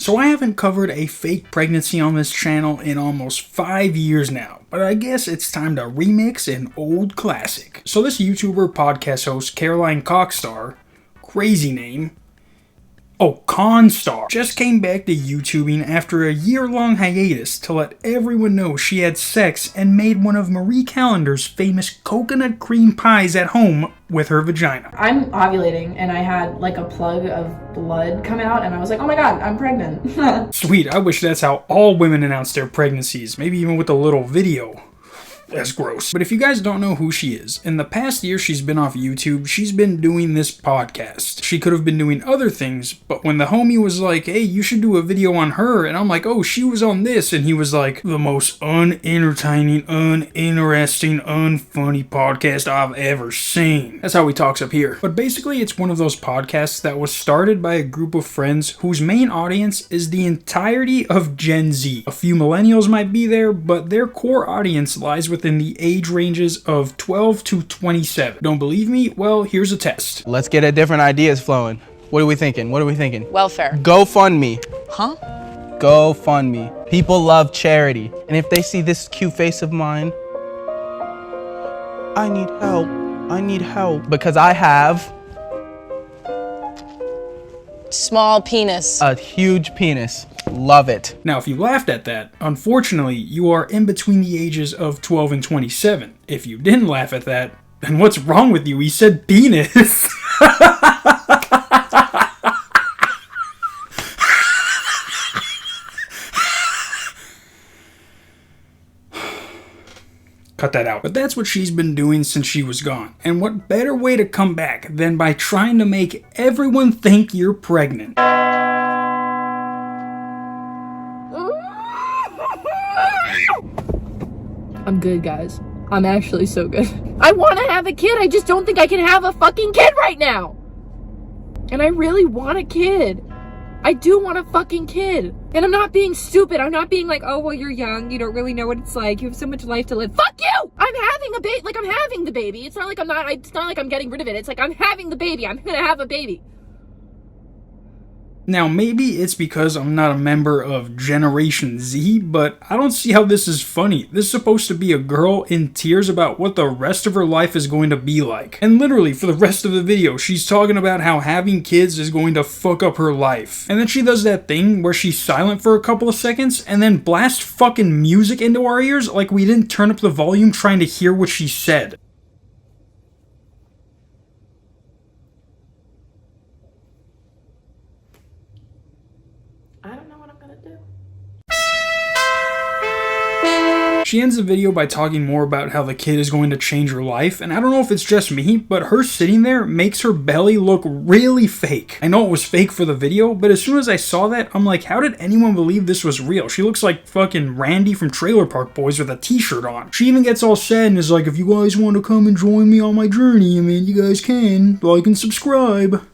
So I haven't covered a fake pregnancy on this channel in almost 5 years now, but I guess it's time to remix an old classic. So this YouTuber podcast host, Caroline Cockstar, crazy name, Constar, just came back to YouTubing after a year-long hiatus to let everyone know she had sex and made one of Marie Callender's famous coconut cream pies at home with her vagina. I'm ovulating and I had like a plug of blood come out and I was like, oh my god, I'm pregnant. Sweet, I wish that's how all women announce their pregnancies, maybe even with a little video. That's gross. But if you guys don't know who she is, in the past year she's been off YouTube, she's been doing this podcast. She could have been doing other things, but when the homie was like, hey, you should do a video on her, and I'm like, oh, she was on this, and he was like, the most unentertaining, uninteresting, unfunny podcast I've ever seen. That's how he talks up here. But basically, it's one of those podcasts that was started by a group of friends whose main audience is the entirety of Gen Z. A few millennials might be there, but their core audience lies within the age ranges of 12 to 27. Don't believe me? Well, here's a test. Let's get different ideas flowing. What are we thinking? Welfare. GoFundMe. Huh? GoFundMe. People love charity. And if they see this cute face of mine, I need help. Because I have Small penis. a huge penis. Love it. Now, if you laughed at that, unfortunately, you are in between the ages of 12 and 27. If you didn't laugh at that, then what's wrong with you? He said penis. Cut that out. But that's what she's been doing since she was gone. And what better way to come back than by trying to make everyone think you're pregnant? I'm good, guys. I'm actually so good. I want to have a kid. I just don't think I can have a fucking kid right now. And I really want a kid. I do want a fucking kid. And I'm not being stupid. I'm not being like, oh, well, you're young. You don't really know what it's like. You have so much life to live. Fuck you! I'm having a baby. Like, I'm having the baby. It's not like I'm getting rid of it. It's like, I'm having the baby. I'm gonna have a baby. Now, maybe it's because I'm not a member of Generation Z, but I don't see how this is funny. This is supposed to be a girl in tears about what the rest of her life is going to be like. And literally, for the rest of the video, she's talking about how having kids is going to fuck up her life. And then she does that thing where she's silent for a couple of seconds and then blasts fucking music into our ears like we didn't turn up the volume trying to hear what she said. I don't know what I'm gonna do. She ends the video by talking more about how the kid is going to change her life, and I don't know if it's just me, but her sitting there makes her belly look really fake. I know it was fake for the video, but as soon as I saw that, I'm like, how did anyone believe this was real? She looks like fucking Randy from Trailer Park Boys with a t-shirt on. She even gets all sad and is like, if you guys want to come and join me on my journey, I mean, you guys can, like and subscribe.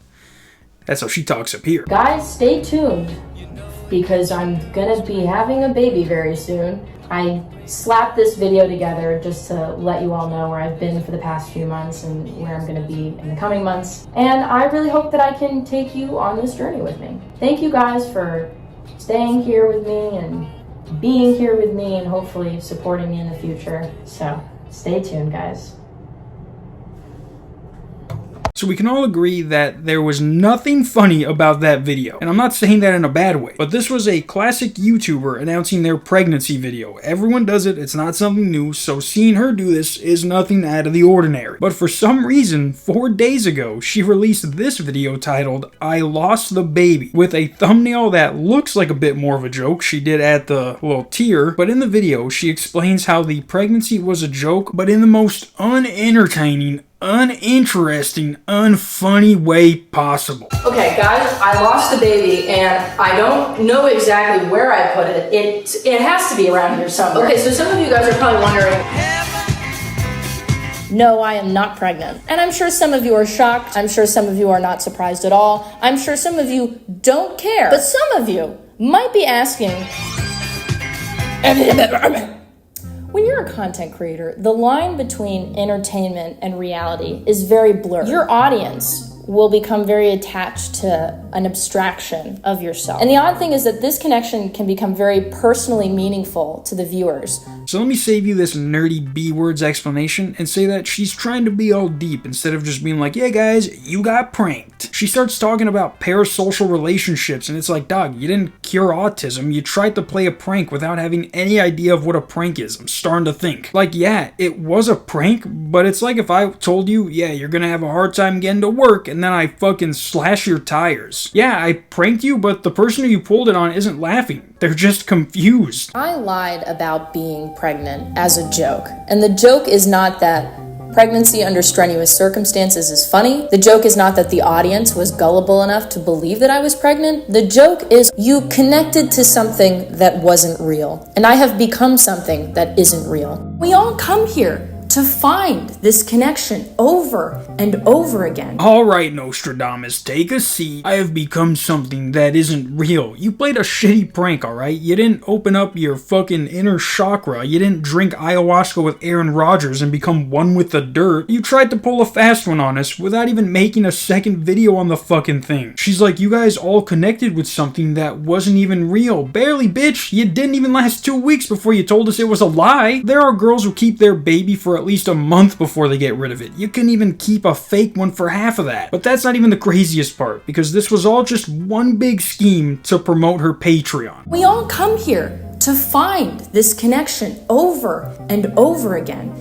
That's how she talks up here. Guys, stay tuned because I'm gonna be having a baby very soon. I slapped this video together just to let you all know where I've been for the past few months and where I'm gonna be in the coming months. And I really hope that I can take you on this journey with me. Thank you guys for staying here with me and being here with me and hopefully supporting me in the future. So stay tuned, guys. So we can all agree that there was nothing funny about that video. And I'm not saying that in a bad way, but this was a classic YouTuber announcing their pregnancy video. Everyone does it, it's not something new, so seeing her do this is nothing out of the ordinary. But for some reason, 4 days ago, she released this video titled, I Lost the Baby, with a thumbnail that looks like a bit more of a joke. She did add the little tear, but in the video, she explains how the pregnancy was a joke, but in the most unentertaining, uninteresting, unfunny way possible. Okay, guys, I lost the baby, and I don't know exactly where I put it. It has to be around here somewhere. Okay, so some of you guys are probably wondering. No, I am not pregnant. And I'm sure some of you are shocked. I'm sure some of you are not surprised at all. I'm sure some of you don't care. But some of you might be asking, when you're a content creator, the line between entertainment and reality is very blurred. Your audience will become very attached to an abstraction of yourself. And the odd thing is that this connection can become very personally meaningful to the viewers. So let me save you this nerdy B-words explanation and say that she's trying to be all deep instead of just being like, yeah guys, you got pranked. She starts talking about parasocial relationships and it's like, dog, you didn't cure autism, you tried to play a prank without having any idea of what a prank is. I'm starting to think. Like, yeah, it was a prank, but it's like if I told you, yeah, you're gonna have a hard time getting to work and then I fucking slash your tires. Yeah, I pranked you, but the person who you pulled it on isn't laughing. They're just confused. I lied about being pregnant as a joke. And the joke is not that pregnancy under strenuous circumstances is funny. The joke is not that the audience was gullible enough to believe that I was pregnant. The joke is you connected to something that wasn't real. And I have become something that isn't real. We all come here to find this connection over and over again. Alright, Nostradamus, take a seat. I have become something that isn't real. You played a shitty prank, alright? You didn't open up your fucking inner chakra. You didn't drink ayahuasca with Aaron Rodgers and become one with the dirt. You tried to pull a fast one on us without even making a second video on the fucking thing. She's like, you guys all connected with something that wasn't even real. Barely, bitch. You didn't even last 2 weeks before you told us it was a lie. There are girls who keep their baby for at least a month before they get rid of it. You can even keep a fake one for half of that. But that's not even the craziest part, because this was all just one big scheme to promote her Patreon. We all come here to find this connection over and over again.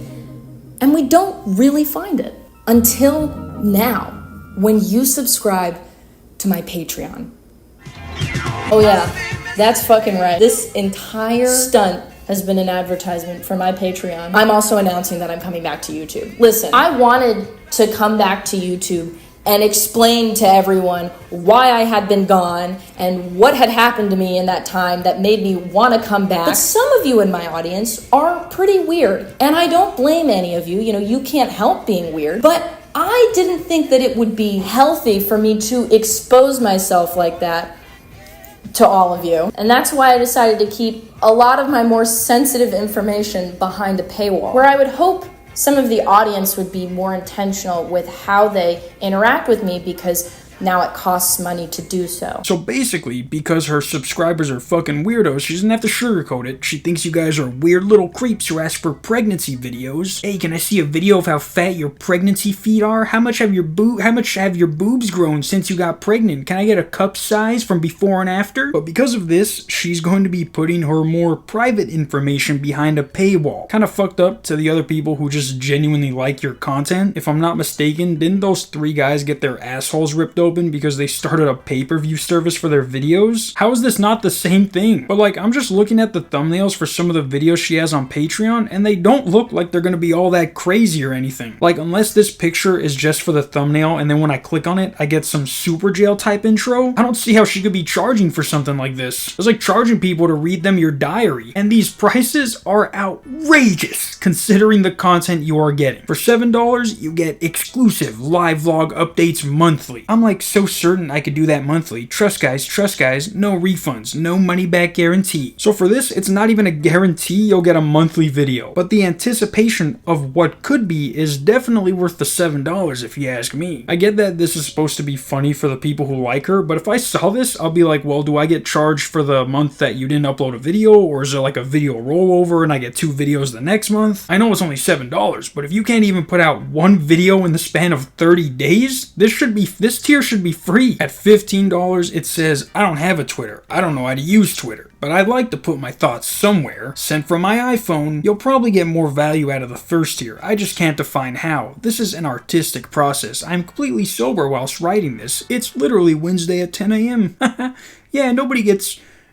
And we don't really find it until now, when you subscribe to my Patreon. Oh yeah, that's fucking right. This entire stunt has been an advertisement for my Patreon. I'm also announcing that I'm coming back to YouTube. Listen, I wanted to come back to YouTube and explain to everyone why I had been gone and what had happened to me in that time that made me want to come back. But some of you in my audience are pretty weird, and I don't blame any of you. You know, you can't help being weird, but I didn't think that it would be healthy for me to expose myself like that to all of you. And that's why I decided to keep a lot of my more sensitive information behind a paywall, where I would hope some of the audience would be more intentional with how they interact with me, because now it costs money to do so. So basically, because her subscribers are fucking weirdos, she doesn't have to sugarcoat it. She thinks you guys are weird little creeps who ask for pregnancy videos. Hey, can I see a video of how fat your pregnancy feet are? How much have your boobs grown since you got pregnant? Can I get a cup size from before and after? But because of this, she's going to be putting her more private information behind a paywall. Kind of fucked up to the other people who just genuinely like your content. If I'm not mistaken, didn't those 3 guys get their assholes ripped open because they started a pay-per-view service for their videos? How is this not the same thing? But like, I'm just looking at the thumbnails for some of the videos she has on Patreon, and they don't look like they're gonna be all that crazy or anything. Like, unless this picture is just for the thumbnail and then when I click on it I get some super jail type intro, I don't see how she could be charging for something like this. It's like charging people to read them your diary, and these prices are outrageous considering the content you are getting. For $7 you get exclusive live vlog updates monthly. I'm like so certain I could do that monthly. Trust guys, no refunds, no money back guarantee. So for this, it's not even a guarantee you'll get a monthly video, but the anticipation of what could be is definitely worth the $7 if you ask me. I get that this is supposed to be funny for the people who like her, but if I saw this, I'll be like, well, do I get charged for the month that you didn't upload a video, or is there like a video rollover and I get 2 videos the next month? I know it's only $7, but if you can't even put out 1 video in the span of 30 days, this tier should be free. At $15, it says, I don't have a Twitter. I don't know how to use Twitter, but I'd like to put my thoughts somewhere. Sent from my iPhone. You'll probably get more value out of the first tier. I just can't define how. This is an artistic process. I'm completely sober whilst writing this. It's literally Wednesday at 10 a.m. Yeah,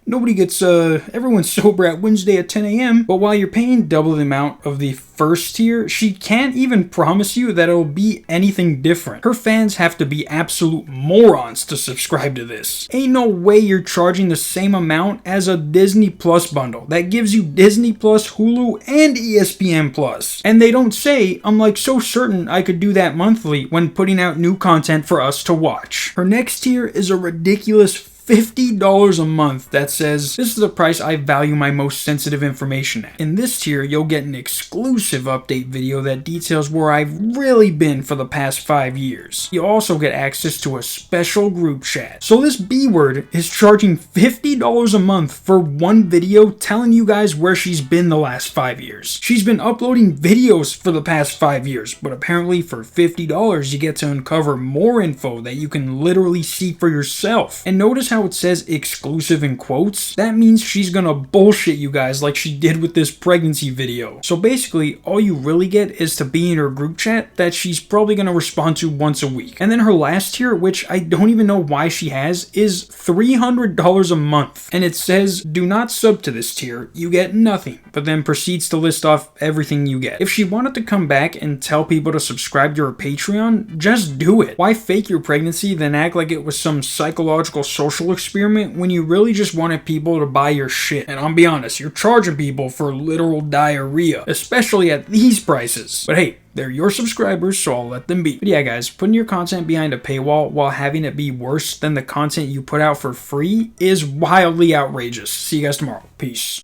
everyone's sober at Wednesday at 10 a.m. But while you're paying double the amount of the first tier, she can't even promise you that it'll be anything different. Her fans have to be absolute morons to subscribe to this. Ain't no way you're charging the same amount as a Disney Plus bundle that gives you Disney Plus, Hulu, and ESPN Plus. And they don't say, I'm like so certain I could do that monthly when putting out new content for us to watch. Her next tier is a ridiculous $50 a month that says, this is the price I value my most sensitive information at. In this tier, you'll get an exclusive update video that details where I've really been for the past 5 years. You'll also get access to a special group chat. So this B word is charging $50 a month for one video telling you guys where she's been the last 5 years. She's been uploading videos for the past 5 years, but apparently for $50 you get to uncover more info that you can literally see for yourself. And notice how it says exclusive in quotes? That means she's gonna bullshit you guys like she did with this pregnancy video. So basically, all you really get is to be in her group chat that she's probably gonna respond to once a week. And then her last tier, which I don't even know why she has, is $300 a month. And it says, do not sub to this tier, you get nothing, but then proceeds to list off everything you get. If she wanted to come back and tell people to subscribe to her Patreon, just do it. Why fake your pregnancy then act like it was some psychological social experiment when you really just wanted people to buy your shit? And I'll be honest, you're charging people for literal diarrhea, especially at these prices. But hey, they're your subscribers, so I'll let them be. But yeah, guys, putting your content behind a paywall while having it be worse than the content you put out for free is wildly outrageous. See you guys tomorrow. Peace.